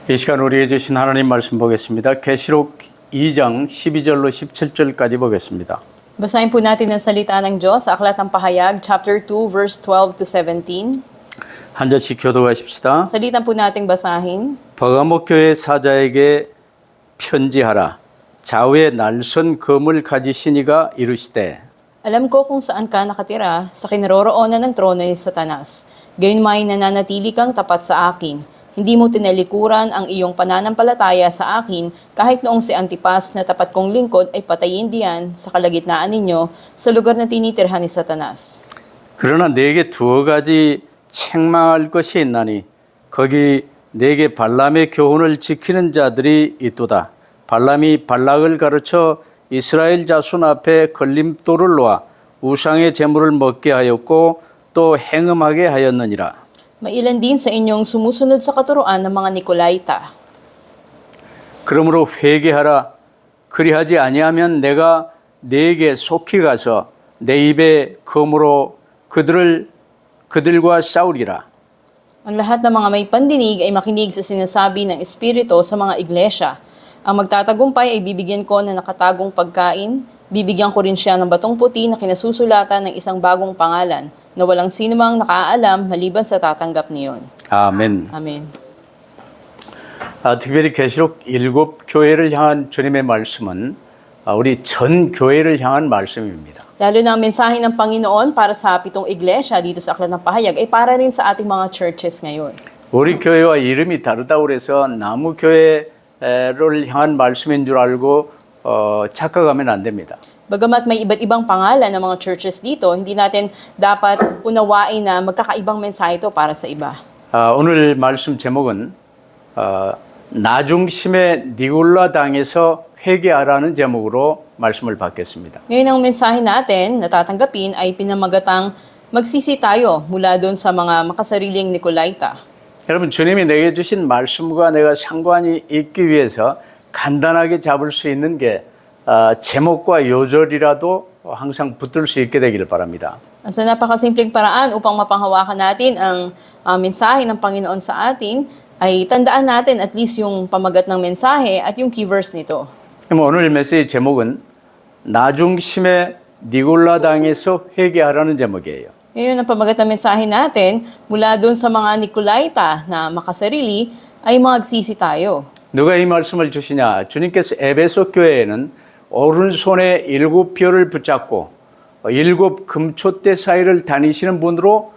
이 시간 우리에게 주신 하나님 말씀 보겠습니다. 계시록 2장 12절로 17절까지 보겠습니다. Basahin po natin ang salita ng Diyos sa Aklat ng Pahayag, chapter 2, verse 12 to 17. 한 절씩 교도하십시다. Salitan po nating basahin. 버가모 교회 사자에게 편지하라. 좌우에 날선 검을 가지신 이가 이르시되 Alam ko kung saan ka nakatira sa kinaroroonan ng trono ni Satanas. Gayunmay nananatili kang tapat sa akin. Hindi mo tinalikuran ang iyong pananampalataya sa akin kahit noong si Antipas na tapat kong lingkod ay patayin diyan sa kalagitnaan ninyo sa lugar na tinitirhan ni Satanas. 그러나 내게 두어 가지 책망할 것이 있나니 거기 내게 발람의 교훈을 지키는 자들이 있도다. 발람이 발락을 가르쳐 이스라엘 자손 앞에 걸림돌을 놓아 우상의 제물을 먹게 하였고 또 행음하게 하였느니라. Mailan din sa inyong sumusunod sa katuruan ng mga Nikolaita. 그러므로 회개하라. 그리하지 아니하면 내가 네게 속히 가서 내 입에 검으로 그들과 싸우리라. Ang lahat ng mga may pandinig ay makinig sa sinasabi ng Espiritu sa mga iglesia. Ang magtatagumpay ay bibigyan ko ng nakatagong pagkain. Bibigyan ko rin siya ng batong puti na kinasusulatan ng isang bagong pangalan na walang sinumang nakaalam maliban sa tatanggap niyon. 아멘. Amen. 특별히 계시록 7교회를 향한 주님의 말씀은 우리 전 교회를 향한 말씀입니다. Lalo na ang mensahe ng Panginoon para sa 7 iglesia dito sa Aklat ng Pahayag ay para rin sa ating mga churches ngayon. 우리 교회와 이름이 다르다고 그래서 나무교회를 향한 말씀인 줄 알고 착각하면 안 됩니다. Bagamat may iba't ibang pangalan ng mga churches dito, hindi natin dapat unawain na magkakaibang mensahe ito para sa iba. 오늘 말씀 제목은 나중심의 니골라 당에서 회개하라는 제목으로 말씀을 받겠습니다. Ngayon ang mensahe natin na tatanggapin ay pinamagatang magsisi tayo mula doon sa mga makasariling Nikolaita. 여러분 주님이 내게 주신 말씀과 내가 상관이 있기 위해서 간단하게 잡을 수 있는 게 제목과 요절이라도 항상 붙들 수 있게 되기를 바랍니다. Sa napakasimpleng paraan upang mapanghawakan natin ang mensahe ng Panginoon sa atin, ay tandaan natin at least yung pamagat ng mensahe at yung key verse nito. 오늘 메시지 제목은 나중심의 니골라 당에서 회개하라는 제목이에요. Ngayon ang pamagat ng mensahe natin, mula doon sa mga Nikolaita na makasarili, ay magsisi tayo. 누가 이 말씀을 주시냐? 주님께서 에베소 교회에는 오른손에 7뼈를 붙잡고 7 금촛대 사이를 다니시는 분으로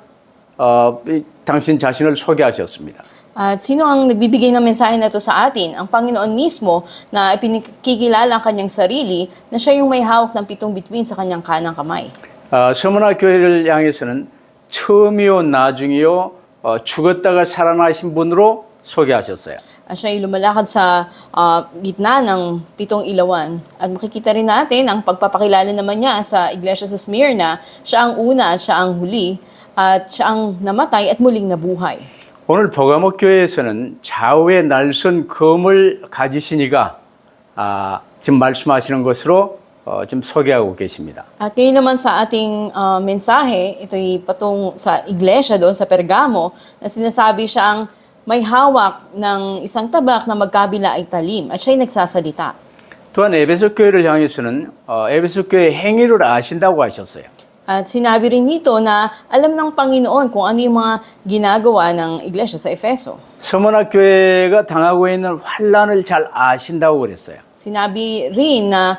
당신 자신을 소개하셨습니다. At sino ang nagbibigay ng mensahe na ito sa atin? Ang Panginoon mismo na ipinakikilala ang kanyang sarili na siya yung may hawak ng 7 bituin sa kanyang kanang kamay. 서문화 교회를 향해서는 처음이요 나중이요 죽었다가 살아나신 분으로 소개하셨어요. At siya ay lumalakad sa gitna ng 7 ilawan. At makikita rin natin ang pagpapakilala naman niya sa iglesia sa Smyrna. Siya ang una at siya ang huli. At siya ang namatay at muling nabuhay. 오늘 버가모 교회에서는 좌우에 날선 검을 가지신 이가 지금 말씀하시는 것으로 지금 소개하고 계십니다. At ngayon naman sa ating mensahe, ito'y patong sa iglesia doon sa Pergamo, na sinasabi siya ang may hawak ng isang tabak na magkabila ay talim at siya'y nagsasalita. 또한 에베소 교회를 향해서는 에베소 교회 행위를 아신다고 하셨어요. At sinabi rin nito na alam ng Panginoon kung ano yung mga ginagawa ng iglesia sa Efeso. 서문화 교회가 당하고 있는 환란을 잘 아신다고 그랬어요. Sinabi rin na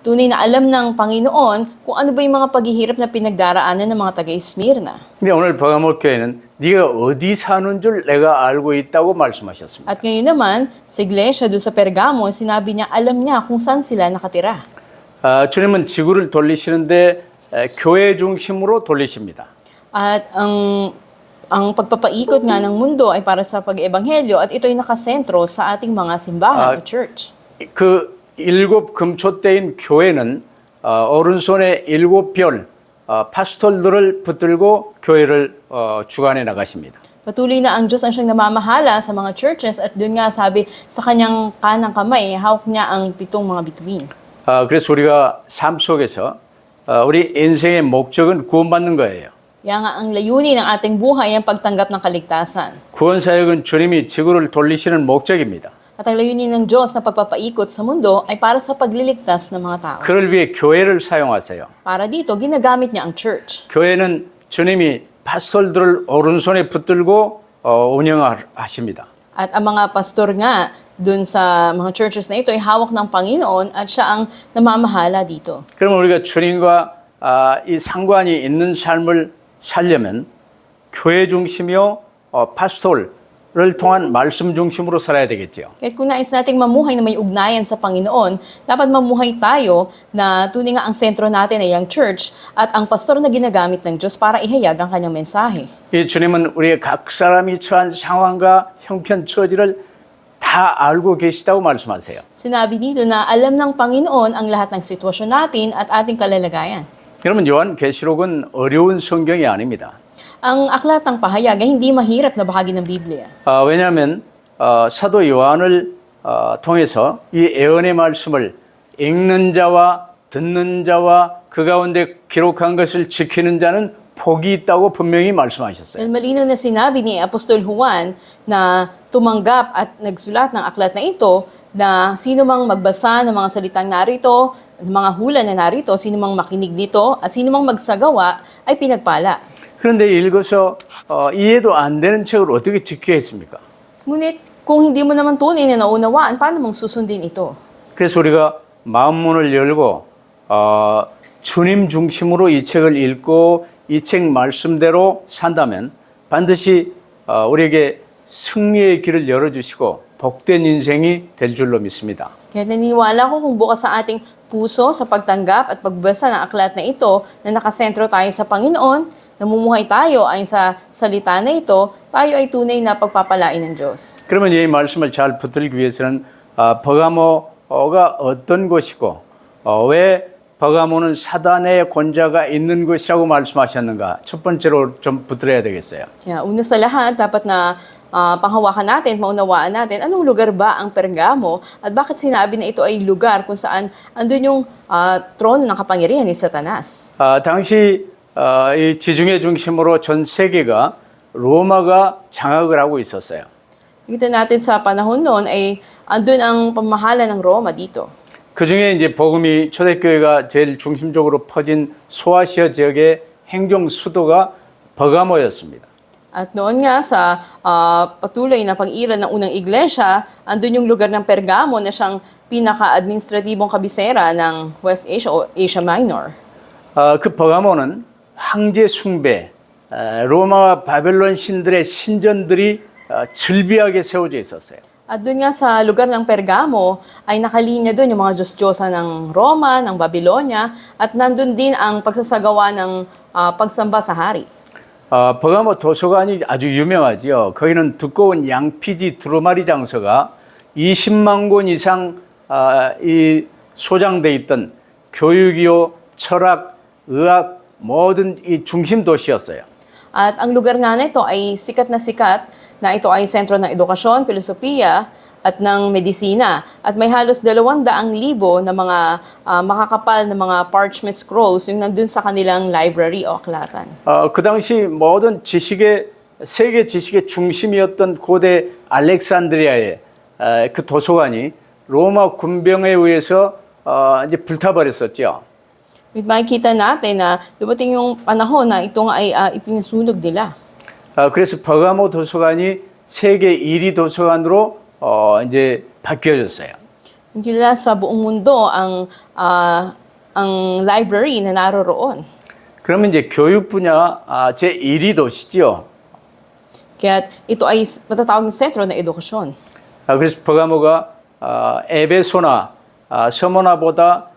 tunay na alam ng Panginoon kung ano ba yung mga paghihirap na pinagdaraanan ng mga taga-Smyrna. 근데 오늘 버가모 교회는 네가 어디 사는 줄 내가 알고 있다고 말씀하셨습니다. At ngayon naman, sa iglesia doon sa Pergamo, sinabi niya alam niya kung saan sila nakatira. 주님은 지구를 돌리시는데 교회 중심으로 돌리십니다. At ang pagpapaikot nga ng mundo ay para sa pag-ebanghelyo at ito'y nakasentro sa ating mga simbahan o church. 그 7 금촛대인 교회는 오른손에 7별 파스톨들을 붙들고 교회를 주관해 나가십니다. Patuloy na ang Diyos ang siyang namamahala sa mga churches at doon nga sabi sa kanyang kanang kamay, hawak niya ang 7 mga bituin. 그래서 우리가 삶 속에서 우리 인생의 목적은 구원받는 거예요. Kaya nga ang layunin ng ating buhay ay ang pagtanggap ng kaligtasan. 구원 사역은 주님이 지구를 돌리시는 목적입니다. At ang layunin ng Diyos na pagpapaikot sa mundo ay para sa pagliligtas ng mga tao. 그를 위해 교회를 사용하세요. Para dito, ginagamit niya ang church. 교회는 주님이 파스tor들을 오른손에 붙들고 운영하십니다. At ang mga pastor nga dun sa mga churches na ito ay hawak ng Panginoon at siya ang namamahala dito. 그러면 우리가 주님과 이 상관이 있는 삶을 살려면 교회 중심이요 파스tor를 통한 말씀 중심으로 살아야 되겠죠. Kahit kung nais nating mamuhay na may ugnayan sa Panginoon, dapat mamuhay tayo na tunay nga ang sentro natin ay ang church at ang pastor na ginagamit ng Diyos para ihayag ang kanyang mensahe. 이 주님은 우리의 각 사람이 처한 상황과 형편 처지를 다 알고 계시다고 말씀하세요. Sinabi dito na alam ng Panginoon ang lahat ng sitwasyon natin at ating kalalagayan. 여러분 요한계시록은 어려운 성경이 아닙니다. Ang aklat ng pahayag ay hindi mahirap na bahagi ng Biblia. 왜냐하면 사도 요한을 통해서 이 예언의 말씀을 읽는 자와 듣는 자와 그 가운데 기록한 것을 지키는 자는 복이 있다고 분명히 말씀하셨어요. Dahil malinaw na sinabi ni Apostol Juan na tumanggap at nagsulat ng aklat na ito na sino mang magbasa ng mga salitang narito, ng mga hula na narito, sino mang makinig nito at sino mang magsagawa ay pinagpala. 그런데 읽어서 이해도 안 되는 책을 어떻게 지키겠습니까? Ngunit kung hindi mo naman tunay na naunawaan, paano mong susundin ito? 그래서 우리가 마음문을 열고 주님 중심으로 이 책을 읽고 이 책 말씀대로 산다면 반드시 우리에게 승리의 길을 열어주시고 복된 인생이 될 줄로 믿습니다. Kaya naniniwala ko kung bukas sa ating puso sa pagtanggap at pagbasa ng aklat na ito na nakasentro tayo sa Panginoon, namumuhay tayo ayon sa salita na ito, tayo ay tunay na pagpapalain ng Diyos. 그러면 이 말씀을 잘 붙들기 위해서는 버가모가 어떤 곳이고 왜 버가모는 사단의 권자가 있는 곳이라고 말씀하셨는가 첫 번째로 좀 붙들어야 되겠어요. Kaya una sa lahat, dapat na panghawakan natin, maunawaan natin, anong lugar ba ang Pergamo at bakit sinabi na ito ay lugar kung saan andun yung trono ng kapangyarihan ni Satanas. 당시 이 지중해 중심으로 전 세계가 로마가 장악을 하고 있었어요. Kita natin sa panahon noon ay andun ang pamahala ng Roma dito. 그 중에 이제 복음이 초대교회가 제일 중심적으로 퍼진 소아시아 지역의 행정 수도가 버가모였습니다. At noon nga sa patuloy na pag-iral ng unang iglesia, andun yung lugar ng Pergamo na siyang pinaka-administratibong kabisera ng West Asia o Asia Minor. 그 버가모는 황제 숭배, 로마와 바벨론 신들의 신전들이 즐비하게 세워져 있었어요. At doon nga sa lugar ng Pergamo ay nakalinya doon yung mga Diyos-Diyosa ng Roma, ng Babylonia, at nandun din ang pagsasagawa ng pagsamba sa hari. 버가모 도서관이 아주 유명하지요. 거기는 두꺼운 양피지 두루마리 장서가 20만 권 이상 이 소장돼 있던 교육이요, 철학, 의학 모든 이 중심 도시였어요. At ang lugar nga nito ay sikat na ito ay sentro ng edukasyon, filosofiya, at ng medisina. At may halos 200,000 na mga makakapal na mga parchment scrolls yung nandun sa kanilang library o aklatan. 그 당시 모든 세계 지식의 중심이었던 고대 알렉산드리아의 그 도서관이 로마 군병에 의해서 이제 불타버렸었죠. Makikita natin na dumating yung panahon na ito nga ay ipinasunog nila. 그래서 버가모 도서관이 세계 1위 도서관으로 이제 바뀌어졌어요. Kilala sa buong mundo ang library na naroroon. 그러면 이제 교육 분야 제 1위 도시지요. Kaya ito ay matatawag na sentro ng edukasyon. 그래서 버가모가 에베소나 서모나보다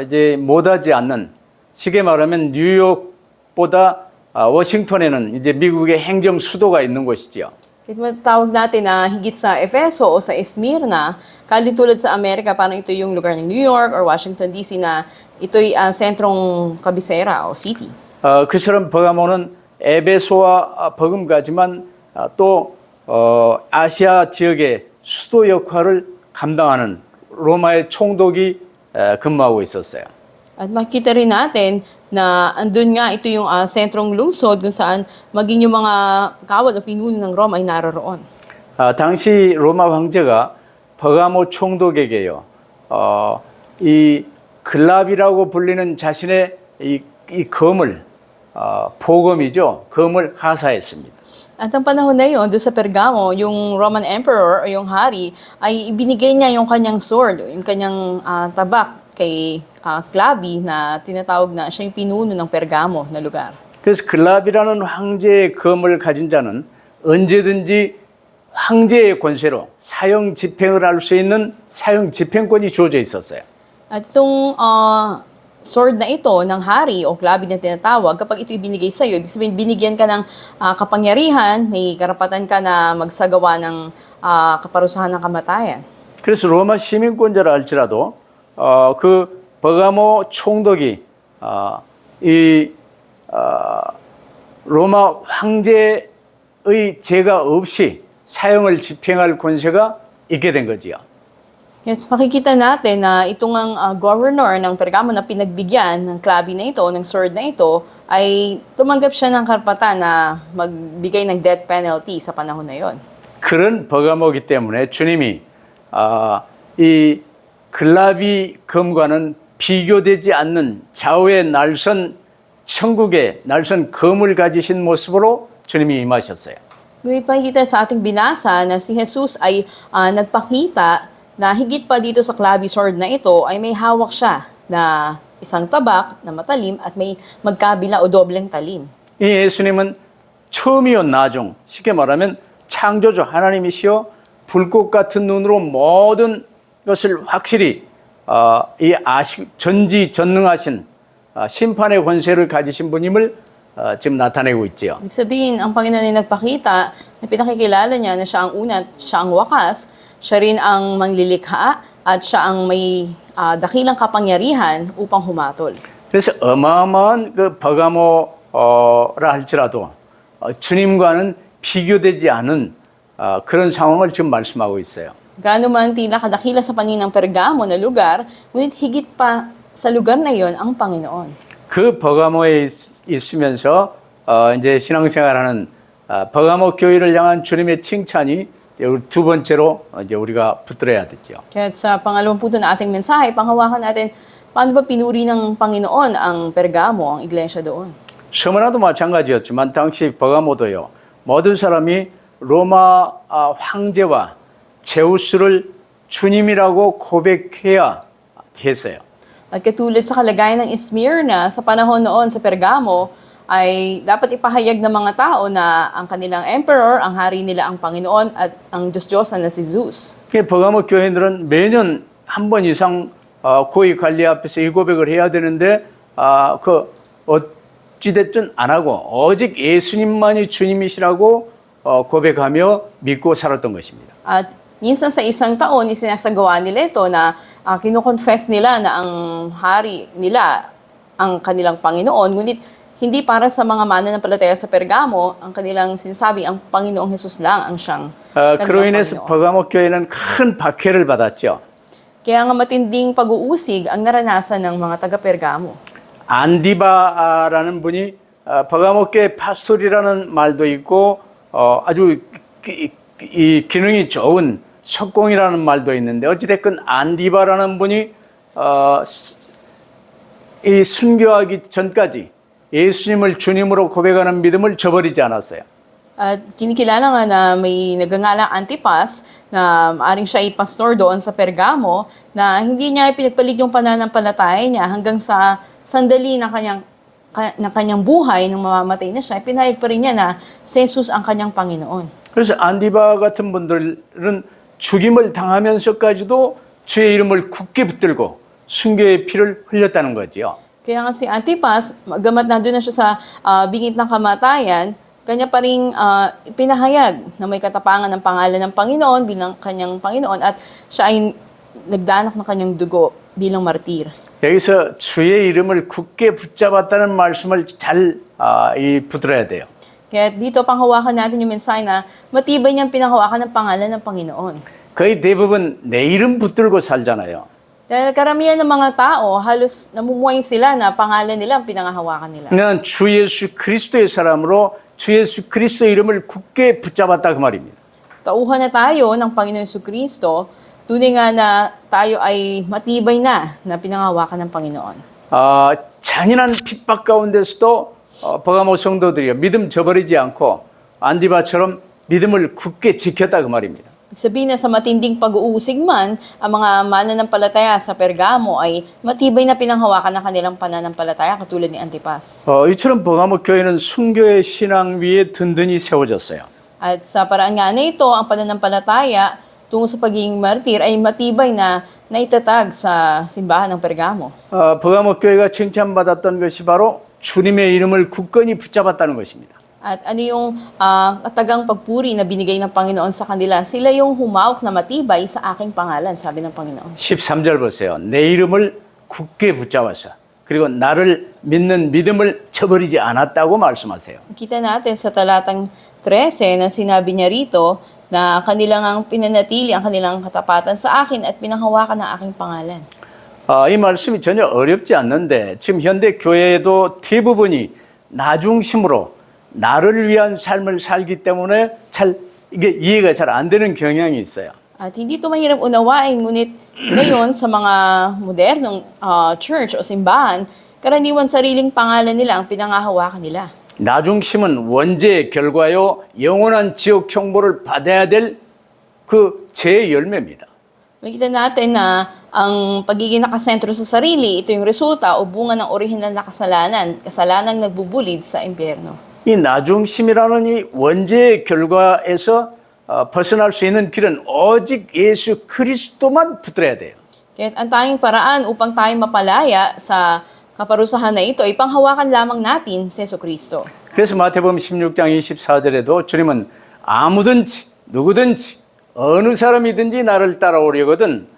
이제 못하지 않는 쉽게 말하면 뉴욕보다 워싱턴에는 이제 미국의 행정 수도가 있는 곳이지요. Kaya matawag natin na higit sa Efeso o sa Esmirna, kalitulad sa Amerika, parang ito yung lugar ng New York or Washington DC na ito'y sentrong kabisera o city. 그처럼 버가모는 에베소와 버금가지만 또 아시아 지역의 수도 역할을 감당하는 로마의 총독이 근무하고 있었어요. At makita rin natin na andun nga ito yung sentrong lungsod kung saan maging yung mga kawal o pinuno ng Roma ay naroroon. 당시 로마 황제가 버가모 총독에게요, 이 글랍이라고 불리는 자신의 이 검을, 보검이죠, 검을 하사했습니다. At ang panahon na yun, doon sa Pergamo, yung Roman Emperor o yung hari ay ibinigay niya yung kanyang sword, yung kanyang tabak kay Clavi na tinatawag na siya yung pinuno ng Pergamo na lugar. 그래서 글랍이라는 황제의 검을 가진 자는 언제든지 황제의 권세로 사형 집행을 할 수 있는 사형 집행권이 주어져 있었어요. At itong sword na ito ng hari o Clavi na tinatawag, kapag ito ibinigay sa iyo, ibig sabihin binigyan ka ng kapangyarihan, may karapatan ka na magsagawa ng kaparusahan ng kamatayan. 그래서 로마 시민권자라 할지라도 그 버가모 총독이 이 로마 황제의 제가 없이 사형을 집행할 권세가 있게 된 거지요. At makikita natin na itong ang governor ng Pergamo na pinagbigyan ng Clavi na ito, ng sword na ito, ay tumanggap siya ng karapatan na magbigay ng death penalty sa panahon na yon. 그런 버가모기 때문에 주님이 이 글라비 검과는 비교되지 않는 좌우의 날선 천국의 날선 검을 가지신 모습으로 주님이 임하셨어요. Ngunit makikita sa ating binasa na si Jesus ay nagpakita na higit pa dito sa Clavi sword na ito ay may hawak siya na isang tabak na matalim at may magkabila o dobleng talim. 이 예수님은 처음이요 나중, 쉽게 말하면 창조주 하나님이시여 불꽃 같은 눈으로 모든 것을 확실히 전지전능하신 심판의 권세를 가지신 분임을 지금 나타내고 있지요. Ibig sabihin, ang Panginoon ay nagpakita na pinakikilala niya na siya ang una at siya ang wakas, siya rin ang manglilikha at siya ang may dakilang kapangyarihan upang humatol. 그래서 어마어마한 그 버가모라 할지라도 주님과는 비교되지 않은 그런 상황을 지금 말씀하고 있어요. Gaano man tila kadakila sa panin ng Pergamo na lugar, ngunit higit pa sa lugar na yon ang Panginoon. 그 버가모에 있으면서 이제 신앙생활하는 버가모 교회를 향한 주님의 칭찬이 두 번째로 이제 우리가 붙들어야 되죠. Kaya sa pangalawang punto na ating mensahe, panghawakan natin paano ba pinuri ng Panginoon ang Pergamo, ang iglesia doon. 스무나도 마찬가지였지만 당시 버가모도요. 모든 사람이 로마 황제와 제우스를 주님이라고 고백해야 했어요. At katulad sa kalagayan ng Smyrna, sa panahon noon sa Pergamo, ay dapat ipahayag ng mga tao na ang kanilang emperor, ang hari nila ang Panginoon at ang Diyos-Diyosan na si Zeus. 버가모 교회들은 매년 한 번 이상 고위 관리 앞에서 이 고백을 해야 되는데 그 어찌됐든 안 하고 오직 예수님만이 주님이시라고 고백하며 믿고 살았던 것입니다. At minsan sa isang taon, isinasagawa nila ito na kino-confess nila na ang hari nila ang kanilang Panginoon. Ngunit hindi para sa mga mananampalataya sa Pergamo, ang kanilang sinasabi, ang Panginoong Hesus lang ang siyang 그로 kanilang 인해서 Panginoon. 버가모 교회는 큰 박해를 받았죠. Kaya nga matinding pag-uusig ang naranasan ng mga taga-Pergamo. 안디바라는 분이 버가모 교회 파스토리라는 말도 있고 아주 이 기능이 좋은 석공이라는 말도 있는데 어찌됐건 안디바라는 분이 이 순교하기 전까지 예수님을 주님으로 고백하는 믿음을 저버리지 않았어요. At kinikilala nga na may nagangalang Antipas na maaring siya ay pastor doon sa Pergamo na hindi niya pinagpalit yung pananampalataya niya hanggang sa sandali ng kanyang buhay nang mamamatay na siya, pinahayag pa rin niya na si Jesus ang kanyang Panginoon. 그래서 안디바 같은 분들은 죽임을 당하면서까지도 주의 이름을 굳게 붙들고 순교의 피를 흘렸다는 거지요. Kaya nga si Antipas, magamat na doon na siya sa bingit ng kamatayan, kanya pa rin pinahayag na may katapangan ng pangalan ng Panginoon bilang kanyang Panginoon at siya ay nagdanak ng kanyang dugo bilang martir. 여기서 주의 이름을 굳게 붙잡았다는 말씀을 잘 붙들어야 돼요. Kaya dito panghawakan natin yung mensahe na matibay niyang pinanghawakan ng pangalan ng Panginoon. 거의 대부분 내 이름 붙들고 살잖아요. Dahil karamihan ng mga tao, halos namumuhay sila na pangalan nila ang pinangahawakan nila. 나는 주 예수 그리스도의 사람으로 주 예수 그리스도의 이름을 굳게 붙잡았다 그 말입니다. Tauhan na tayo ng Panginoon Jesucristo, tunay nga na tayo ay matibay na pinangahawakan ng Panginoon. 잔인한 핍박 가운데서도 버가모 성도들이 믿음 저버리지 않고 안디바처럼 믿음을 굳게 지켰다 그 말입니다. Ibig sabihin na sa matinding pag-uusig man, ang mga mananampalataya sa Pergamo ay matibay na pinanghawakan ng kanilang pananampalataya katulad ni Antipas. 이처럼 버가모 교회는 순교의 신앙 위에 든든히 세워졌어요. At sa paraan nga na ito, ang pananampalataya tungo sa pagiging martir ay matibay na naitatag sa simbahan ng Pergamo. 버가모 교회가 칭찬받았던 것이 바로 주님의 이름을 굳건히 붙잡았다는 것입니다. At ano yung katagang pagpuri na binigay ng Panginoon sa kanila? Sila yung humawak na matibay sa aking pangalan, sabi ng Panginoon. 13절 보세요. 내 이름을 굳게 붙잡았어. 그리고 나를 믿는 믿음을 저버리지 않았다고 말씀하세요. Kita natin sa talatang 13 na sinabi niya rito na kanilang ang pinanatili ang kanilang katapatan sa akin at pinanghawakan ng aking pangalan. 이 말씀이 전혀 어렵지 않는데 지금 현대 교회에도 대부분이 나 중심으로 나를 위한 삶을 살기 때문에 이게 이해가 잘 안 되는 경향이 있어요. At hindi ito mahirap unawain, ngunit ngayon sa mga modernong church o simbahan, karaniwan sariling pangalan nila ang pinangahawakan nila. 나 중심은 원죄의 결과요 영원한 지옥 형벌을 받아야 될 그 죄의 열매입니다. Makita natin na ang pagiging nakasentro sa sarili, ito yung resulta o bunga ng orihinal na kasalanang nagbubulid sa impyerno. 이 나중심이라는 이 원죄의 결과에서 벗어날 수 있는 길은 오직 예수 그리스도만 붙들어야 돼요. Kaya ang tanging paraan upang tayo mapalaya sa kaparusahan na ito ay panghawakan lamang natin si Jesucristo. 그래서 마태복음 16장 24절에도 주님은 아무든지 누구든지 어느 사람이든지 나를 따라오려거든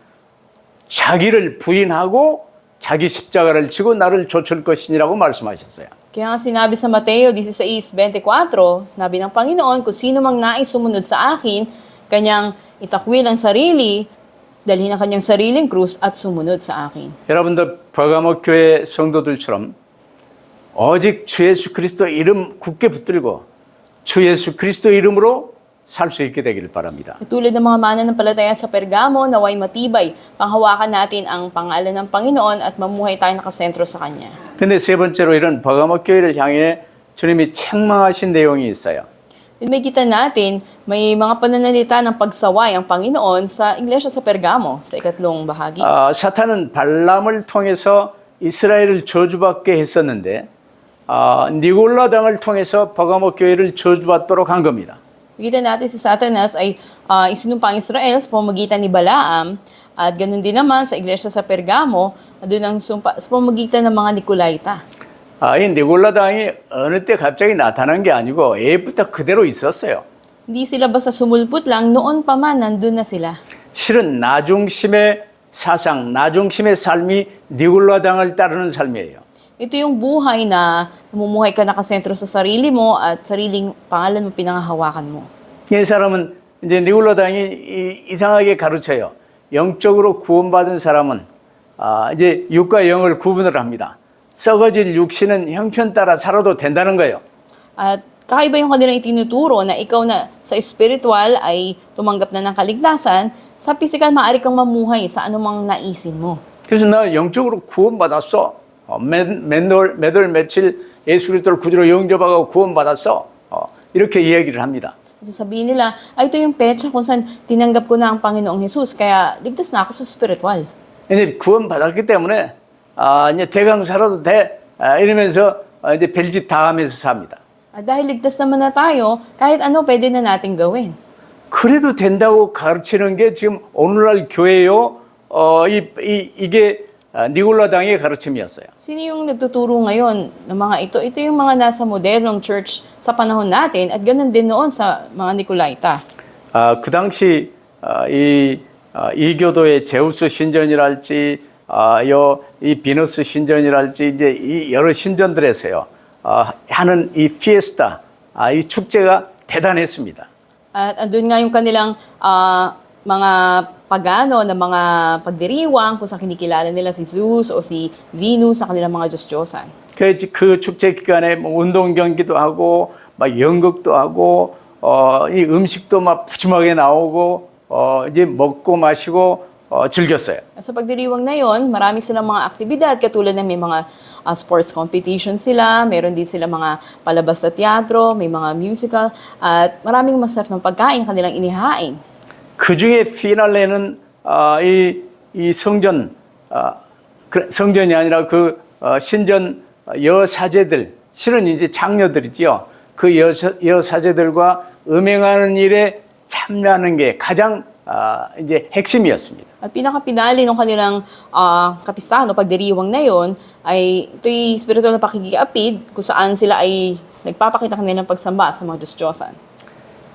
자기를 부인하고 자기 십자가를 지고 나를 좇을 것이니라고 말씀하셨어요. Kaya nga sinabi sa Mateo 16:24, nabi ng Panginoon, kung sino mang nais sumunod sa akin, kanyang itakwil ang sarili, dalhin ang kanyang sariling krus at sumunod sa akin. 여러분들 버가모 교회 성도들처럼 오직 주 예수 그리스도 이름 굳게 붙들고 주 예수 그리스도 이름으로 살 수 있게 되기를 바랍니다. Tulad ng mga mananampalataya sa Pergamo, naway matibay, panghawakan natin ang pangalan ng Panginoon at mamuhay tayo nakasentro sa Kanya. 근데 세 번째로 이런 버가모 교회를 향해 주님이 책망하신 내용이 있어요. May kita natin, may mga pananalita ng pagsaway ang Panginoon sa iglesia sa Pergamo, sa ikatlong bahagi. 사탄은 발람을 통해서 이스라엘을 저주받게 했었는데 니골라 당을 통해서 버가모 교회를 저주받도록 한 겁니다. Makita natin si Satanas ay isinumpa ang Israel sa pamamagitan ni Balaam at ganun din naman sa iglesia sa Pergamo, doon ang sumpa sa pamamagitan ng mga Nicolaita. 이 니골라 당이 어느 때 갑자기 나타난 게 아니고 예부터 그대로 있었어요. Hindi sila basta sumulpot lang, noon pa man nandun na sila. 실은 나중심의 사상, 나중심의 삶이 니골라 당을 따르는 삶이에요. Ito yung buhay na namumuhay ka nakasentro sa sarili mo at sariling pangalan mo pinangahawakan mo. 이 사람은 이제 니골라 당이 이상하게 가르쳐요. 영적으로 구원받은 사람은 이제 육과 영을 구분을 합니다. 썩어질 육신은 형편 따라 살아도 된다는 거예요. At kakaiba yung kanilang itinuturo na ikaw na sa spiritual ay tumanggap na ng kaligtasan, sa physical maaari kang mamuhay sa anumang naisin mo. 그래서 나 영적으로 구원받았어. 매달 며칠 예수 그리스도를 구주로 영접하고 구원받았어. 이렇게 이야기를 합니다. Sasabihin nila, ay ito yung petsa kung saan tinanggap ko na ang Panginoong Jesus, kaya ligtas na ako sa spiritual. 이제 구원받았기 때문에 이제 대강 살아도 돼. 이러면서 이제 별짓 다 하면서 삽니다. At dahil ligtas naman na tayo, kahit ano pwede na nating gawin. 그래도 된다고 가르치는 게 지금 오늘날 교회요. 이게 니골라 당의 가르침이었어요. Sino yung nagtuturo ngayon ng mga ito? Ito yung mga nasa modernong church sa panahon natin at ganoon din noon sa mga Nicolaita. 그 당시 이교도의 제우스 신전이랄지 이 비너스 신전이랄지 이제 이 여러 신전들에서요 하는 이 피에스타 이 축제가 대단했습니다. At andun nga yung kanilang mga pagano na mga pagdiriwang kung saan kinikilala nila si Zeus o si Venus sa kanilang mga Diyos-Diyosan. 그 축제 기간에 뭐 운동 경기도 하고 막 연극도 하고 이 음식도 막 푸짐하게 나오고 이제 먹고 마시고 즐겼어요. Sa pagdiriwang na yon, marami silang mga aktibidad katulad ng may mga sports competition sila, meron din sila mga palabas sa teatro, may mga musical, at maraming masarap ng pagkain kanilang inihain. 그 중에 피날레는 이 성전이 아니라 신전 여사제들, 실은 이제 장녀들이지요. 그 여사제들과 음행하는 일에 참여하는 게 가장 이제 핵심이었습니다. At pinakapinali ng kanilang kapistahan o pagdiriwang na yon ay ito'y spiritual na pakikiapid kung saan sila ay nagpapakita kanilang pagsamba sa mga Diyos-Diyosan.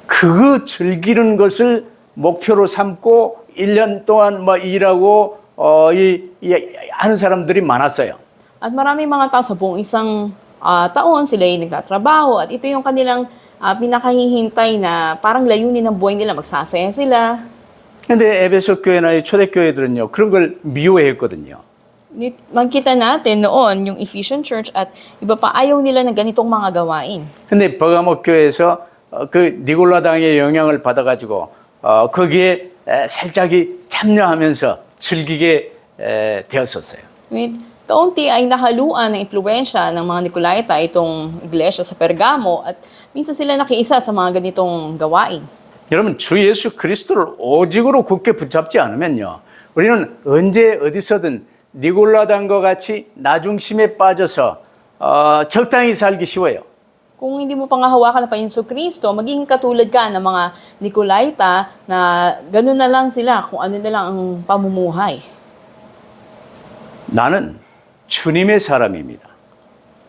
그 즐기는 것을 목표로 삼고 1년 동안 뭐 일하고 하는 사람들이 많았어요. At maraming mga tao sa buong isang taon sila ay nagtatrabaho at ito yung kanilang pinakahihintay na parang layunin ng buhay nila, magsasaya sila. 근데 에베소 교회나 초대교회들은요, 그런 걸 미워했거든요. Magkita natin noon yung Ephesian Church at iba pa ayaw nila ng ganitong mga gawain. 근데 버가모 교회에서 그 니골라당의 영향을 받아가지고 거기에 살짝이 참여하면서 즐기게 되었었어요. Kaunti ay nakaluan ng impluensya ng mga Nicolaita itong iglesia sa Pergamo at minsan sila nakiisa sa mga ganitong gawain. 여러분 주 예수 그리스도를 오직으로 굳게 붙잡지 않으면요, 우리는 언제 어디서든 니골라당과 같이 나중심에 빠져서 적당히 살기 쉬워요. Kung hindi mo pangahawakan na Panginoon Kristo, magiging katulad ka ng mga Nicolaita na ganun na lang sila kung ano na lang ang pamumuhay. 나는 주님의 사람입니다.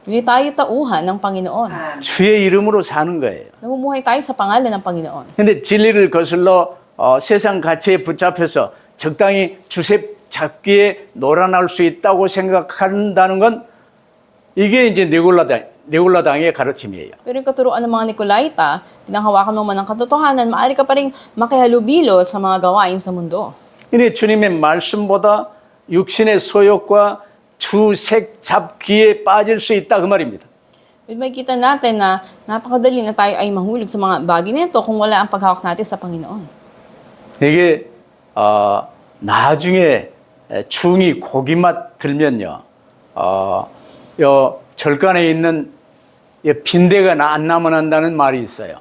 Hindi tayo tauhan ng Panginoon. 주의 이름으로 사는 거예요. Namumuhay tayo sa pangalan ng Panginoon. 근데 진리를 거슬러 세상 가치에 붙잡혀서 적당히 주세 잡기에 놀아날 수 있다고 생각한다는 건 이게 이제 니골라당의 가르침이에요. Pero yung katuruan ng mga Nicolaita, pinanghawakan mo man ang katotohanan, maaari ka pa rin makihalubilo sa mga gawain sa mundo. 근데 주님의 말씀보다 육신의 소욕과 주색 잡기에 빠질 수 있다 그 말입니다. May kita natin na napakadali na tayo ay mahulog sa mga bagay nito kung wala ang paghawak natin sa Panginoon. 이게 나중에 중이 고기맛 들면요, 요 절간에 있는 빈대가 안 남아난다는 말이 있어요.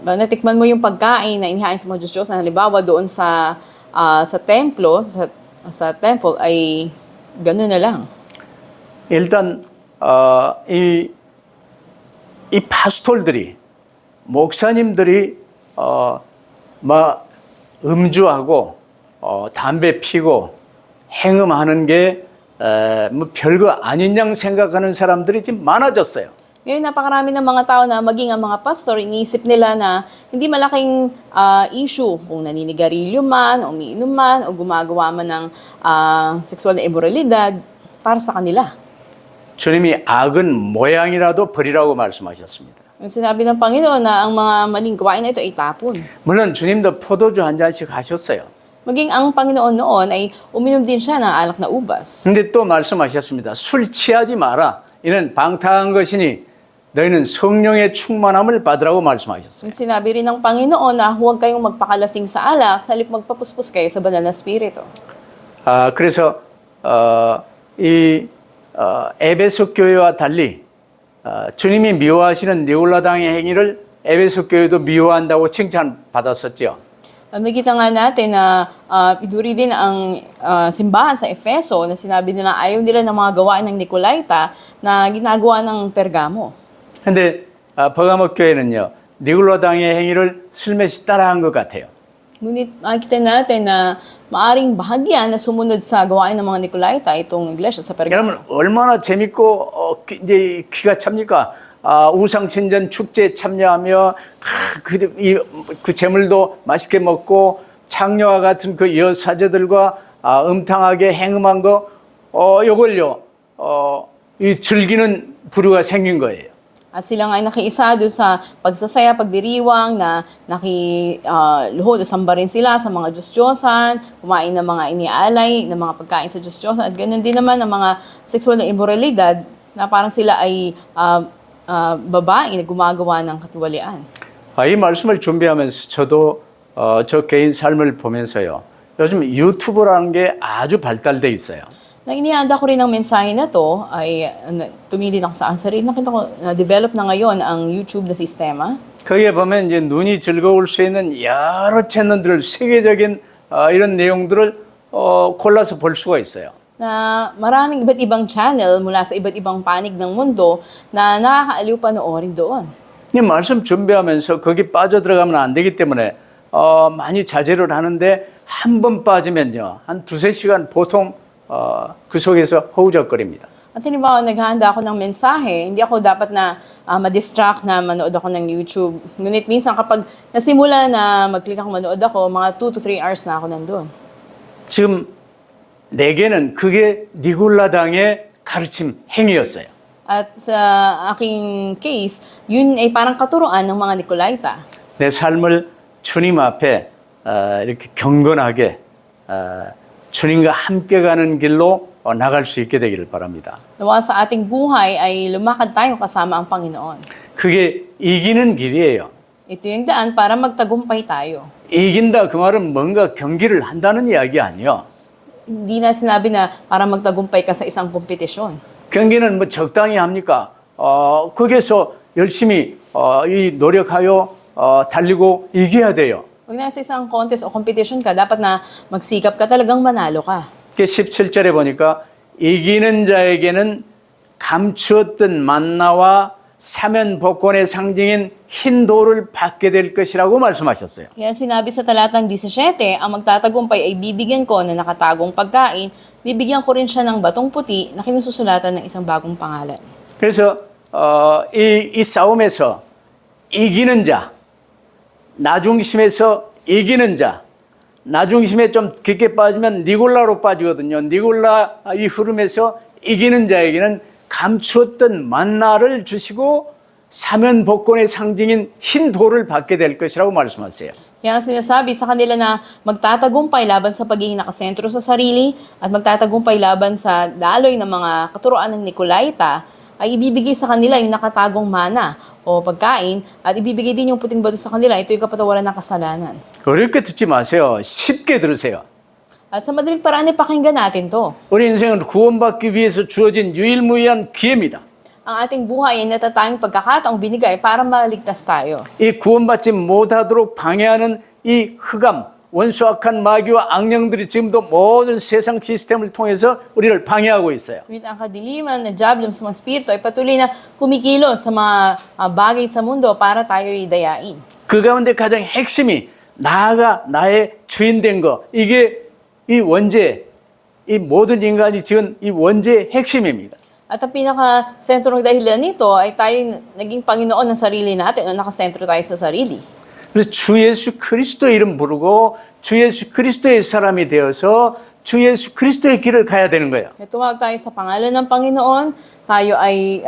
Natikman mo yung pagkain na inihain sa mga Diyos-Diyos na halimbawa doon sa templo, sa temple ay gano'n na lang. 일단 이 파스톨들이, 목사님들이 막 음주하고 담배 피고 행음하는 게 뭐 별거 아닌 양 생각하는 사람들이 지금 많아졌어요. Ngayon, napakarami ng mga tao na maging ang mga pastor, iniisip nila na hindi malaking issue kung naninigarilyo man, o umiinom man, o gumagawa man ng sexual na immoralidad para sa kanila. 주님이 악은 모양이라도 버리라고 말씀하셨습니다. Yung sinabi ng Panginoon na ang mga maling gawain na ito ay tapon. 물론 주님도 포도주 한 잔씩 하셨어요. Maging ang Panginoon noon ay uminom din siya ng alak na ubas. 근데 또 말씀하셨습니다. 술 취하지 마라. 이는 방탕한 것이니 너희는 성령의 충만함을 받으라고 말씀하셨어요. Sinabi rin ng Panginoon na huwag kayong magpakalasing sa alak, sa halip magpapuspos kayo sa banal na spirito. 그래서 이 에베소 교회와 달리 주님이 미워하시는 니골라당의 행위를 에베소 교회도 미워한다고 칭찬받았었죠. Makikita nga natin na pinuri din ang simbahan sa Efeso na sinabi nila ayaw nila ng mga gawain ng Nicolaita na ginagawa ng Pergamo. 근데 버가모 교회는요, 니골라당의 행위를 슬며시 따라한 것 같아요. Ngunit makikita natin na maaring bahagyan na sumunod sa gawain ng mga Nicolaita itong iglesia sa Pergamo. 여러분 얼마나 재밌고 이제 기가 찹니까? 우상신전 축제에 참여하며 그 재물도 맛있게 먹고 창녀와 같은 그 여사제들과 음탕하게 행음한 거 요걸요 이 즐기는 부류가 생긴 거예요. At sila nga ay nakiisa doon sa pagsasaya, pagdiriwang na luhod o samba rin sila sa mga Diyos-Diyosan, kumain ng mga iniaalay, ng mga pagkain sa Diyos-Diyosan. At ganoon din naman ang mga sexual na immoralidad na parang sila ay babae na gumagawa ng katiwalian. 이 말씀을 준비하면서 저도 저 개인 삶을 보면서요. 요즘 유튜브라는 게 아주 발달돼 있어요. Nang inihanda ko rin ang mensahe na to, ay tumili ako sa sarili. Nakita ko, na-develop na ngayon ang YouTube na sistema. 거기에 보면 이제 눈이 즐거울 수 있는 여러 채널들, 세계적인 이런 내용들을 골라서 볼 수가 있어요. Na maraming iba't ibang channel mula sa iba't ibang panig ng mundo na nakakaaliw panoorin doon. 이 말씀 준비하면서 거기 빠져들어가면 안 되기 때문에 많이 자제를 하는데 한 번 빠지면요. 한 두세 시간 보통 그 속에서 허우적거립니다. At halimbawa, naghahanda ako ng mensahe, hindi ako dapat na ma-distract na manood ako ng YouTube. Ngunit minsan kapag nasimula na mag-click ako manood ako, mga 2 to 3 hours na ako nandun. 지금 내게는 그게 니골라당의 가르침 행위였어요. At sa aking case, yun ay parang katuruan ng mga Nicolaita. 내 삶을 주님 앞에 이렇게 경건하게 주님과 함께 가는 길로 나갈 수 있게 되기를 바랍니다. Nawa sa ating buhay ay lumakad tayo kasama ang Panginoon. 그게 이기는 길이에요. Ito yung daan para magtagumpay tayo. 이긴다 그 말은 뭔가 경기를 한다는 이야기 아니에요. Hindi na sinabi na para magtagumpay ka sa isang kompetisyon. 경기는 뭐 적당히 합니까? 거기서 열심히 노력하여 달리고 이겨야 돼요. Pag nasa isang contest o competition ka, dapat na magsikap ka talagang manalo ka. 17절에 보니까 이기는 자에게는 감추었던 만나와 사면 복권의 상징인 흰 돌을 받게 될 것이라고 말씀하셨어요. Kaya sinabi sa talatang 17, ang magtatagumpay ay bibigyan ko na nakatagong pagkain, bibigyan ko rin siya ng batong puti na kinususulatan ng isang bagong pangalan. 그래서 이 싸움에서 이기는 자, 나중심에서 이기는 자, 나중심에 좀 깊게 빠지면 니골라로 빠지거든요. 니골라 이 흐름에서 이기는 자에게는 감추었던 만나를 주시고 사면 복권의 상징인 흰 돌을 받게 될 것이라고 말씀하세요. Kaya sinasabi sa kanila na magtatagumpay laban sa pagiging nakasentro sa sarili at magtatagumpay laban sa daloy ng mga katuroan ng Nicolaita ay ibibigay sa kanila yung nakatagong mana o pagkain at ibibigay din yung puting bato sa kanila. Ito yung kapatawaran ng kasalanan. 어렵게 듣지 마세요. 쉽게 들으세요. At sa madaling paraan ay pakinggan natin to. 우리 인생은 구원받기 위해서 주어진 유일무이한 기회입니다. Ang ating buhay ay natatanging pagkakataong binigay para maligtas tayo. 이 구원받지 못하도록 방해하는 이 흑암, 원수악한 마귀와 악령들이 지금도 모든 세상 시스템을 통해서 우리를 방해하고 있어요. Ngunit ang kadiliman na diablo sa mga spirito ay patuloy na kumikilos sa mga bagay sa mundo para tayo'y dayain. 그 가운데 가장 핵심이 나가 나의 주인 된 거, 이게 이 원죄, 이 모든 인간이 지은 이 원죄의 핵심입니다. At ang pinaka-sentro ng dahilan nito ay tayo naging Panginoon ng sarili natin o nakasentro tayo sa sarili. 그래서 주 예수 그리스도 이름 부르고 주 예수 그리스도의 사람이 되어서 주 예수 그리스도의 길을 가야 되는 거예요. Tumawag tayo sa pangalan ng Panginoon, tayo ay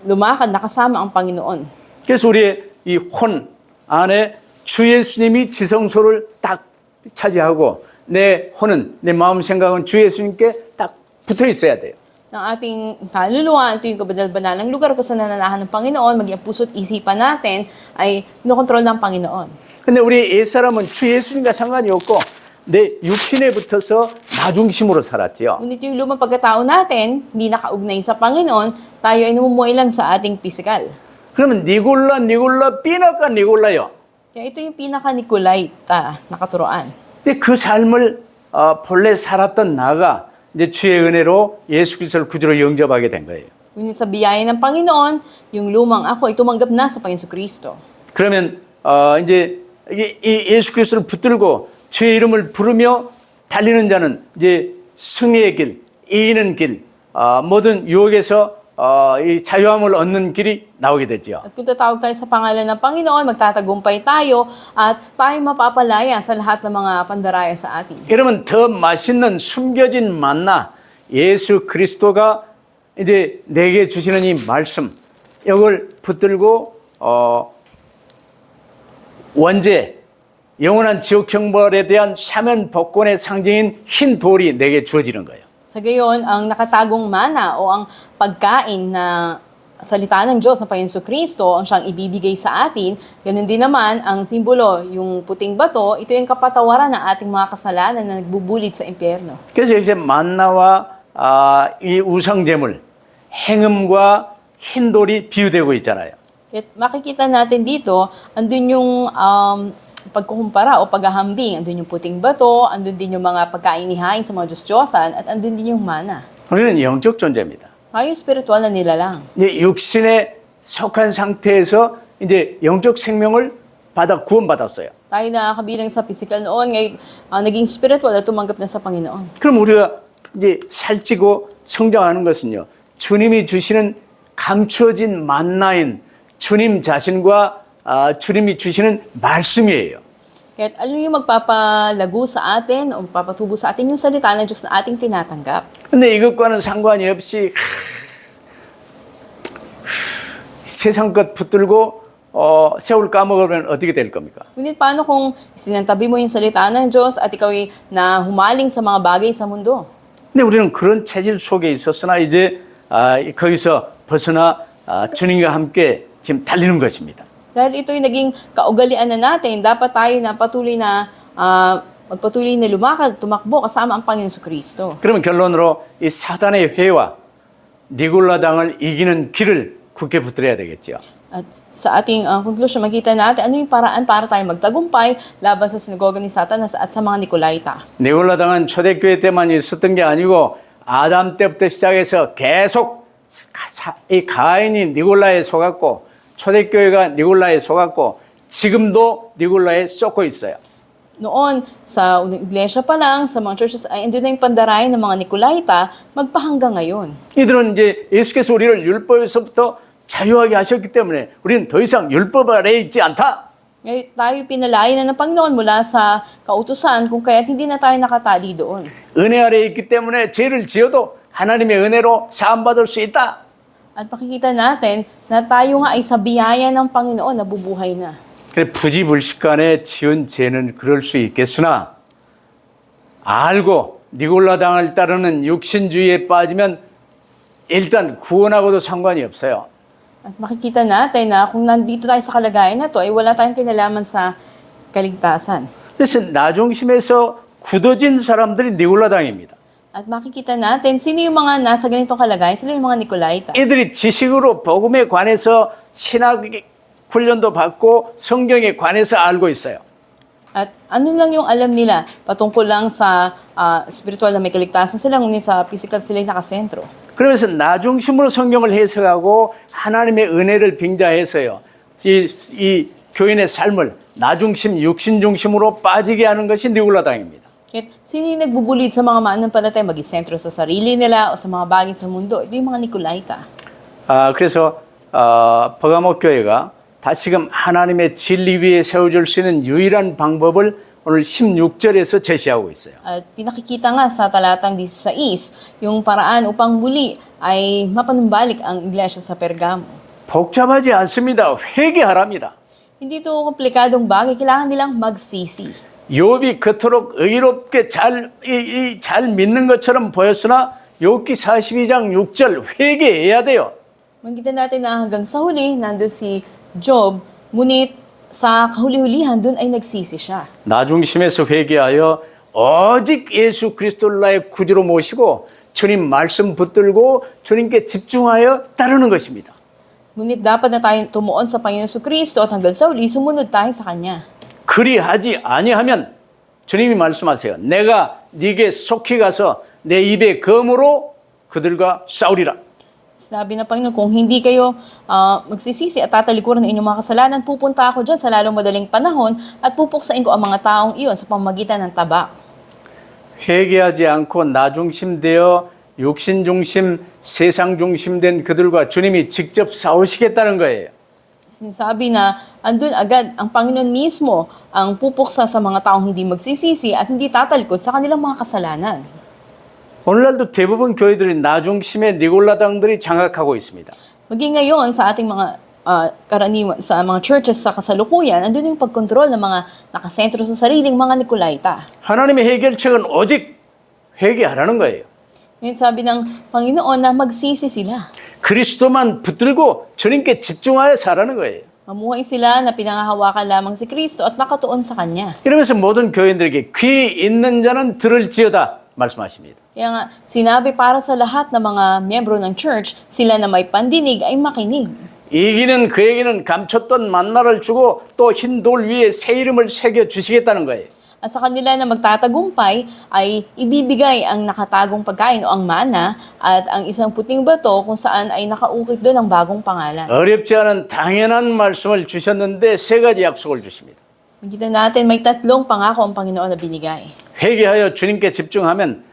lumakad nakasama ang Panginoon. 그래서 우리의 이 혼 안에 주 예수님이 지성소를 딱 차지하고 내 혼은, 내 마음 생각은 주 예수님께 딱 붙어 있어야 돼요. Ng ating kaluluwa, ito yung kabanal-banalang lugar kung saan nananahan ng Panginoon, maging puso't isipan natin ay kinokontrol ng Panginoon. 근데 우리 옛사람은 주 예수님과 상관이 없고 내 육신에 붙어서 나 중심으로 살았지요. Ngunit yung lumang pagkatao natin, hindi nakaugnay sa Panginoon, tayo ay namumuhay lang sa ating pisikal. 그러면 니골라 삐나까 니골라요. Kaya ito yung pinaka-Nicolaita na katuroan. 근데 그 삶을 본래 살았던 나가 이제 주의 은혜로 예수 그리스도를 구주로 영접하게 된 거예요. Ngunit sa biyaya ng Panginoon, yung lumang ako ay tumanggap na sa Panginoon Kristo. 그러면 이제 이 예수 그리스도를 붙들고 주의 이름을 부르며 달리는 자는 이제 승리의 길, 이기는 길, 모든 유혹에서 이 자유함을 얻는 길이 나오게 되죠. At kung tatawag tayo sa pangalan ng Panginoon, magtatagumpay tayo at tayo mapapalaya sa lahat ng mga pandaraya sa atin. 그러면 더 맛있는 숨겨진 만나 예수 그리스도가 이제 내게 주시는 이 말씀, 이걸 붙들고 원죄, 영원한 지옥 형벌에 대한 사면 복권의 상징인 흰 돌이 내게 주어지는 거예요. Sa gayon, ang nakatagong mana o ang pagkain na salita ng Diyos, ng Panginoon Kristo, ang siyang ibibigay sa atin. Ganun din naman ang simbolo, yung puting bato, ito yung kapatawaran ng ating mga kasalanan na nagbubulit sa impyerno. 그래서 이제 만나와 이 우상제물, 행음과 흰 돌이 비유되고 있잖아요. At makikita natin dito, andun yung pagkukumpara o paghahambing. Andun yung puting bato, andun din yung mga pagkainihain sa mga Diyos-Diyosan, at andun din yung mana. 우리는 영적 존재입니다. Tayo spiritual na nilalang. 이제 육신에 속한 상태에서 이제 영적 생명을 받아 구원받았어요. Tayo na kabilang sa physical noon, ngayon naging spiritual at tumanggap na sa Panginoon. 그럼 우리가 이제 살찌고 성장하는 것은요, 주님이 주시는 감추어진 만나인 주님 자신과 주님이 주시는 말씀이에요. Kaya ano yung magpapalago sa atin o magpapatubo sa atin yung salita ng Diyos na ating tinatanggap. 근데 이것과는 상관이 없이 세상 것 붙들고 세월 까먹으면 어떻게 될 겁니까? Ngunit paano kung sinantabi mo yung salita ng Diyos at ikaw ay nahumaling sa mga bagay sa mundo? 근데 우리는 그런 체질 속에 있었으나 이제 거기서 벗어나 주님과 함께 지금 달리는 것입니다. Dahil ito'y naging kaugalian na natin, dapat tayo na magpatuloy na lumakad, tumakbo kasama ang Panginoon Kristo. 그러면 결론으로 이 사단의 회와 니골라당을 이기는 길을 굳게 붙들어야 되겠죠. At sa ating conclusion, makita natin ano yung paraan para tayo magtagumpay laban sa sinagoga ni Satanas at sa mga Nikolaita. 니골라당은 초대교회 때만 있었던 게 아니고 아담 때부터 시작해서 계속 이 가인이 니골라에 속았고 초대교회가 니골라에 속았고 지금도 니골라에 쏟고 있어요. Noon, sa unang iglesia pa lang, sa mga churches, ay andun na yung pandarayan ng mga Nikolaita, magpahanggang ngayon. 이들은 이제 예수께서 우리를 율법에서부터 자유하게 하셨기 때문에 우리는 더 이상 율법 아래에 있지 않다. Ngayon, tayo pinalayan na ng Panginoon mula sa kautusan, kung kaya't hindi na tayo nakatali doon. 은혜 아래에 있기 때문에 죄를 지어도 하나님의 은혜로 사함받을 수 있다. At makikita natin na tayo nga ay sa biyaya ng Panginoon na bubuhay na. 부지불식간에 지은 죄는 그럴 수 있겠으나 알고 니골라당을 따르는 육신주의에 빠지면 일단 구원하고도 상관이 없어요. At makikita natin na kung nandito tayo sa kalagayan na to, ay wala tayong kinalaman sa kaligtasan. 그래서 나중심에서 굳어진 사람들이 니골라당입니다. At makikita natin, sino yung mga nasa ganitong kalagayan? Sino yung mga Nikolaita? 이들이 지식으로 복음에 관해서 신학 훈련도 받고 성경에 관해서 알고 있어요. At ano lang yung alam nila patungkol lang sa spiritual na may kaligtasan sila, ngunit sa physical sila yung nakasentro. 그러면서 나중심으로 성경을 해석하고 하나님의 은혜를 빙자해서요. 이 교인의 삶을 나중심, 육신중심으로 빠지게 하는 것이 니골라당입니다. At sino yung nagbubulid sa mga mananampalataya mag-isentro sa sarili nila o sa mga bagay sa mundo? Ito yung mga Nikolaita. 그래서 버가모 교회가 다시금 하나님의 진리 위에 세워줄 수 있는 유일한 방법을 오늘 16절에서 제시하고 있어요. At pinakikita nga sa talatang 16, yung paraan upang muli ay mapanumbalik ang iglesia sa Pergamo. 복잡하지 않습니다. 회개하랍니다. Hindi ito komplikadong bagay, kailangan nilang magsisi. 욥이 그토록 의롭게 잘 믿는 것처럼 보였으나 욥기 42장 6절 회개해야 돼요. Makikita natin na hanggang sa huli, nandun si Job, ngunit sa kahuli-hulihan dun ay nagsisi siya. 나중심에서 회개하여 오직 예수 그리스도를 나의 구주로 모시고 주님 말씀 붙들고 주님께 집중하여 따르는 것입니다. Ngunit dapat na tayo tumuon sa Panginoon Kristo at hanggang sa huli, sumunod tayo sa Kanya. 그리하지 아니하면 주님이 말씀하세요. 내가 네게 속히 가서 내 입의 검으로 그들과 싸우리라. Sinabi ng Panginoon, kung hindi kayo magsisisi at tatalikuran ng inyong mga kasalanan, pupunta ako dyan sa lalong madaling panahon at pupuksain ko ang mga taong iyon sa pamamagitan ng tabak. 회개하지 않고 나중심되어 육신중심, 세상중심된 그들과 주님이 직접 싸우시겠다는 거예요. Sinasabi na andun agad ang Panginoon mismo ang pupuksa sa mga taong hindi magsisisi at hindi tatalikod sa kanilang mga kasalanan. 오늘날도 대부분 교회들이 나중심의 니골라당들이 장악하고 있습니다. Maging ngayon sa ating mga karaniwan, sa mga churches sa kasalukuyan, andun yung pagkontrol ng mga nakasentro sa sariling mga Nikolaita. 하나님의 해결책은 오직 회개하라는 거예요. Ngayon sabi ng Panginoon na magsisi sila. 그리스도만 붙들고 주님께 집중하여 살라는 거예요. Mamuhay sila na pinangahawakan lamang si Kristo at nakatuon sa Kanya. 이러면서 모든 교인들에게 귀 있는 자는 들을지어다 말씀하십니다. Kaya nga, sinabi para sa lahat ng mga miyembro ng church, sila na may pandinig ay makinig. 이기는 그에게는 감췄던 만나를 주고 또 흰 돌 위에 새 이름을 새겨 주시겠다는 거예요. At sa kanila na magtatagumpay ay ibibigay ang nakatagong pagkain o ang mana at ang isang puting bato kung saan ay nakaukit doon ang bagong pangalan. 어렵지 않은 당연한 말씀을 주셨는데 세 가지 약속을 주십니다. Makita natin may tatlong pangako ang Panginoon na binigay. 회개하여 주님께 집중하면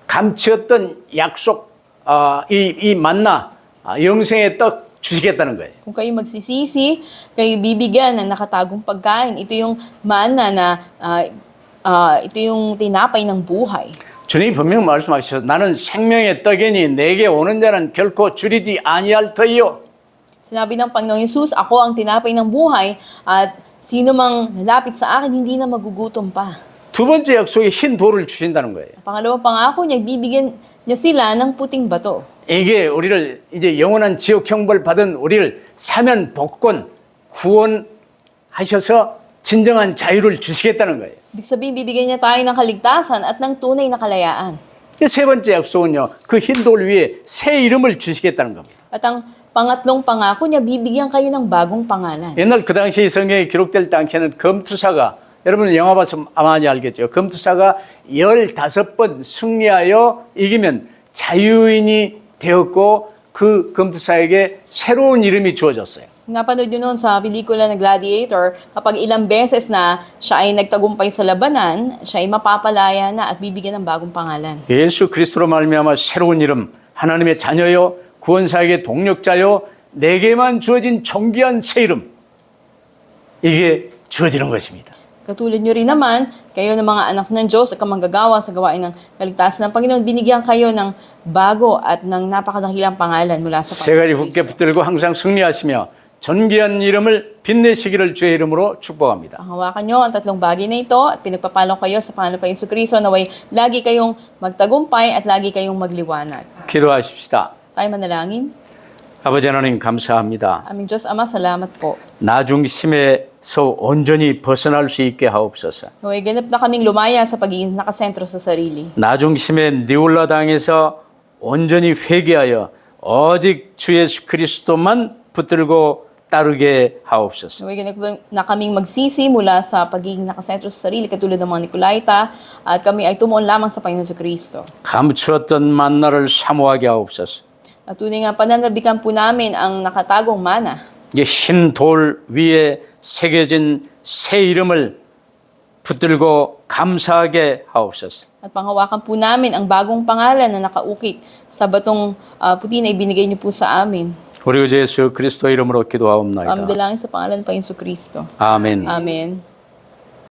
감추었던 약속, 이 만나, 영생의 떡 주시겠다는 거예요. Kung kayo magsisisi, kayo bibigyan ng nakatagong pagkain. Ito yung mana na, ito yung tinapay ng buhay. 주님이 분명 말씀하셔서 나는 생명의 떡이니 내게 오는 자는 결코 줄이지 아니할 터이요. Sinabi ng Panginoong Hesus, ako ang tinapay ng buhay at sino mang nalapit sa akin, hindi na magugutom pa. 두 번째 약속이 흰 돌을 주신다는 거예요. Pangalawa pangako niya, bibigyan niya sila ng puting bato. 이게 우리를 이제 영원한 지옥 형벌 받은 우리를 사면 복권 구원하셔서 진정한 자유를 주시겠다는 거예요. Ibig sabihin, bibigyan niya tayo ng kaligtasan at ng tunay na kalayaan. 세 번째 약속은요. 그 흰 돌 위에 새 이름을 주시겠다는 겁니다. At ang pangatlong pangako niya, bibigyan kayo ng bagong pangalan. 옛날 그 당시 성경에 기록될 당시에는 검투사가 여러분 영화 봐서 아마 많이 알겠죠. 검투사가 15번 승리하여 이기면 자유인이 되었고 그 검투사에게 새로운 이름이 주어졌어요. Napanood nyo noon sa pelikula na Gladiator, kapag ilang beses na siya ay nagtagumpay sa labanan, siya ay mapapalaya na at bibigyan ng bagong pangalan. 예수 그리스도로 말미암아 새로운 이름, 하나님의 자녀요, 구원사에게 동력자요, 내게만 주어진 존귀한 새 이름, 이게 주어지는 것입니다. Katulad nyo rin naman, kayo ng mga anak ng Diyos at kamanggagawa sa gawain ng kaligtasan ng Panginoon, binigyan kayo ng bago at ng napakadakilang pangalan mula sa 세 가지 Panginoon 굳게 붙들고 항상 승리하시며 존귀한 이름을 빛내시기를 주의 이름으로 축복합니다. Hawakan nyo ang tatlong bagay na ito at pinagpapalo kayo sa pangalan ng Jesucristo naway lagi kayong magtagumpay at lagi kayong magliwanag. 기도하십시다. Tayo manalangin. 아버지 하나님 감사합니다. Aming Diyos Ama, salamat po. 나 중심에서 온전히 벗어날 수 있게 하옵소서. Naway ganap na kaming lumaya sa pagiging nakasentro sa sarili. 나 중심의 니울라 당에서 온전히 회개하여 오직 주 예수 그리스도만 붙들고 따르게 하옵소서. Naway ganap na kaming magsisi mula sa pagiging nakasentro sa sarili katulad ng mga Nikolaita at kami ay tumuon lamang sa Panginoon Jesucristo. 감추었던 만나를 사모하게 하옵소서. At tunay nga pananabikan po namin ang nakatagong mana. 이 흰 돌 위에 새겨진 새 이름을 붙들고 감사하게 하옵소서. At panghawakan po namin ang bagong pangalan na nakaukit sa batong puti na ibinigay niyo po sa amin. 우리 주 예수 그리스도 이름으로 기도하옵나이다. Dalangin sa pangalan ng Panginoon Jesucristo. 아멘. Amen.